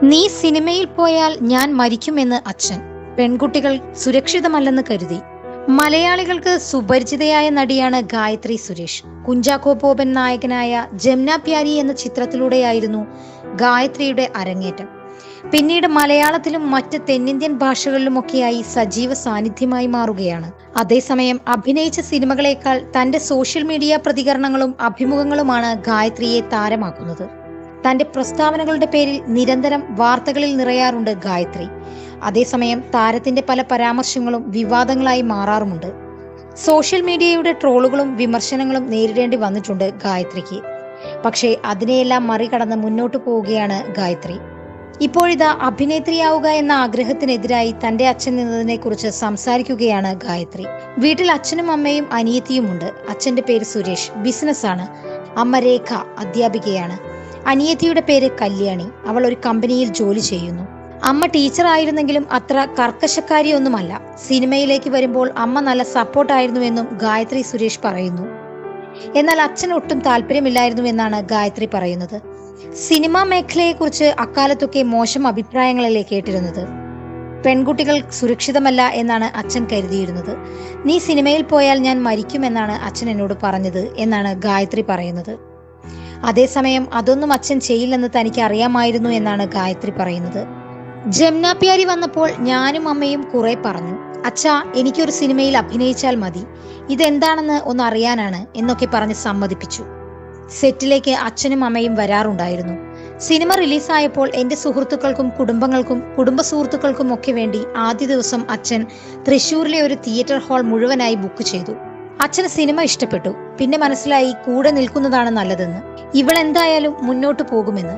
നീ സിനിമയിൽ പോയാൽ ഞാൻ മരിക്കുമെന്ന് അച്ഛൻ. പെൺകുട്ടികൾ സുരക്ഷിതമല്ലെന്ന് കരുതി. മലയാളികൾക്ക് സുപരിചിതയായ നടിയാണ് ഗായത്രി സുരേഷ്. കുഞ്ചാക്കോ ബോബൻ നായകനായ ജംന പ്യാരി എന്ന ചിത്രത്തിലൂടെയായിരുന്നു ഗായത്രിയുടെ അരങ്ങേറ്റം. പിന്നീട് മലയാളത്തിലും മറ്റ് തെന്നിന്ത്യൻ ഭാഷകളിലുമൊക്കെയായി സജീവ സാന്നിധ്യമായി മാറുകയാണ്. അതേസമയം അഭിനയിച്ച സിനിമകളേക്കാൾ തന്റെ സോഷ്യൽ മീഡിയ പ്രതികരണങ്ങളും അഭിമുഖങ്ങളുമാണ് ഗായത്രിയെ താരമാക്കുന്നത്. തന്റെ പ്രസ്താവനകളുടെ പേരിൽ നിരന്തരം വാർത്തകളിൽ നിറയാറുണ്ട് ഗായത്രി. അതേസമയം താരത്തിന്റെ പല പരാമർശങ്ങളും വിവാദങ്ങളായി മാറാറുമുണ്ട്. സോഷ്യൽ മീഡിയയുടെ ട്രോളുകളും വിമർശനങ്ങളും നേരിടേണ്ടി വന്നിട്ടുണ്ട് ഗായത്രിക്ക്. പക്ഷേ അതിനെയെല്ലാം മറികടന്ന് മുന്നോട്ടു പോവുകയാണ് ഗായത്രി. ഇപ്പോഴിതാ അഭിനേത്രിയാവുക എന്ന ആഗ്രഹത്തിനെതിരായി തന്റെ അച്ഛൻ നിന്നതിനെ കുറിച്ച് സംസാരിക്കുകയാണ് ഗായത്രി. വീട്ടിൽ അച്ഛനും അമ്മയും അനിയത്തിയുമുണ്ട്. അച്ഛന്റെ പേര് സുരേഷ്, ബിസിനസ്സാണ്. അമ്മ രേഖ അധ്യാപികയാണ്. അനിയത്തിയുടെ പേര് കല്യാണി, അവൾ ഒരു കമ്പനിയിൽ ജോലി ചെയ്യുന്നു. അമ്മ ടീച്ചർ ആയിരുന്നെങ്കിലും അത്ര കർക്കശക്കാരിയൊന്നുമല്ല. സിനിമയിലേക്ക് വരുമ്പോൾ അമ്മ നല്ല സപ്പോർട്ടായിരുന്നുവെന്നും ഗായത്രി സുരേഷ് പറയുന്നു. എന്നാൽ അച്ഛൻ ഒട്ടും താല്പര്യമില്ലായിരുന്നുവെന്നാണ് ഗായത്രി പറയുന്നത്. സിനിമാ മേഖലയെക്കുറിച്ച് അക്കാലത്തൊക്കെ മോശം അഭിപ്രായങ്ങളല്ലേ കേട്ടിരുന്നത്. പെൺകുട്ടികൾ സുരക്ഷിതമല്ല എന്നാണ് അച്ഛൻ കരുതിയിരുന്നത്. നീ സിനിമയിൽ പോയാൽ ഞാൻ മരിക്കുമെന്നാണ് അച്ഛൻ എന്നോട് പറഞ്ഞത് എന്നാണ് ഗായത്രി പറയുന്നത്. അതേസമയം അതൊന്നും അച്ഛൻ ചെയ്യില്ലെന്ന് തനിക്ക് അറിയാമായിരുന്നു എന്നാണ് ഗായത്രി പറയുന്നത്. ജംന പ്യാരി വന്നപ്പോൾ ഞാനും അമ്മയും കുറെ പറഞ്ഞു, അച്ഛാ എനിക്കൊരു സിനിമയിൽ അഭിനയിച്ചാൽ മതി, ഇതെന്താണെന്ന് ഒന്ന് അറിയാനാണ് എന്നൊക്കെ പറഞ്ഞ് സമ്മതിപ്പിച്ചു. സെറ്റിലേക്ക് അച്ഛനും അമ്മയും വരാറുണ്ടായിരുന്നു. സിനിമ റിലീസായപ്പോൾ എന്റെ സുഹൃത്തുക്കൾക്കും കുടുംബങ്ങൾക്കും കുടുംബ സുഹൃത്തുക്കൾക്കും ഒക്കെ വേണ്ടി ആദ്യ ദിവസം അച്ഛൻ തൃശ്ശൂരിലെ ഒരു തിയേറ്റർ ഹാൾ മുഴുവനായി ബുക്ക് ചെയ്തു. അച്ഛന് സിനിമ ഇഷ്ടപ്പെട്ടു. പിന്നെ മനസ്സിലായി കൂടെ നിൽക്കുന്നതാണ് നല്ലതെന്ന്. ഇവളെന്തായാലും മുന്നോട്ട് പോകുമെന്ന്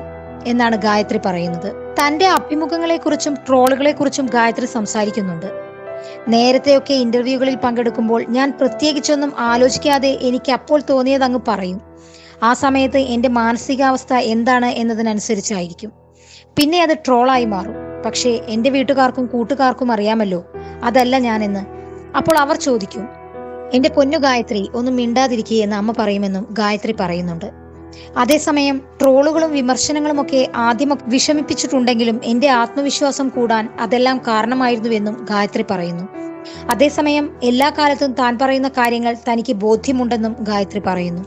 എന്നാണ് ഗായത്രി പറയുന്നത്. തന്റെ അഭിമുഖങ്ങളെക്കുറിച്ചും ട്രോളുകളെക്കുറിച്ചും ഗായത്രി സംസാരിക്കുന്നുണ്ട്. നേരത്തെയൊക്കെ ഇന്റർവ്യൂകളിൽ പങ്കെടുക്കുമ്പോൾ ഞാൻ പ്രത്യേകിച്ചൊന്നും ആലോചിക്കാതെ എനിക്ക് അപ്പോൾ തോന്നിയതങ്ങ് പറയും. ആ സമയത്ത് എന്റെ മാനസികാവസ്ഥ എന്താണ് എന്നതിനനുസരിച്ചായിരിക്കും. പിന്നെ അത് ട്രോളായി മാറും. പക്ഷേ എന്റെ വീട്ടുകാർക്കും കൂട്ടുകാർക്കും അറിയാമല്ലോ അതല്ല ഞാനെന്ന്. അപ്പോൾ അവർ ചോദിക്കും, എന്റെ പൊന്നു ഗായത്രി ഒന്നും മിണ്ടാതിരിക്കുകയെന്ന് അമ്മ പറയുമെന്നും ഗായത്രി പറയുന്നുണ്ട്. അതേസമയം ട്രോളുകളും വിമർശനങ്ങളും ഒക്കെ ആദ്യം വിഷമിപ്പിച്ചിട്ടുണ്ടെങ്കിലും എന്റെ ആത്മവിശ്വാസം കൂടാൻ അതെല്ലാം കാരണമായിരുന്നുവെന്നും ഗായത്രി പറയുന്നു. അതേസമയം എല്ലാ കാലത്തും താൻ പറയുന്ന കാര്യങ്ങൾ തനിക്ക് ബോധ്യമുണ്ടെന്നും ഗായത്രി പറയുന്നു.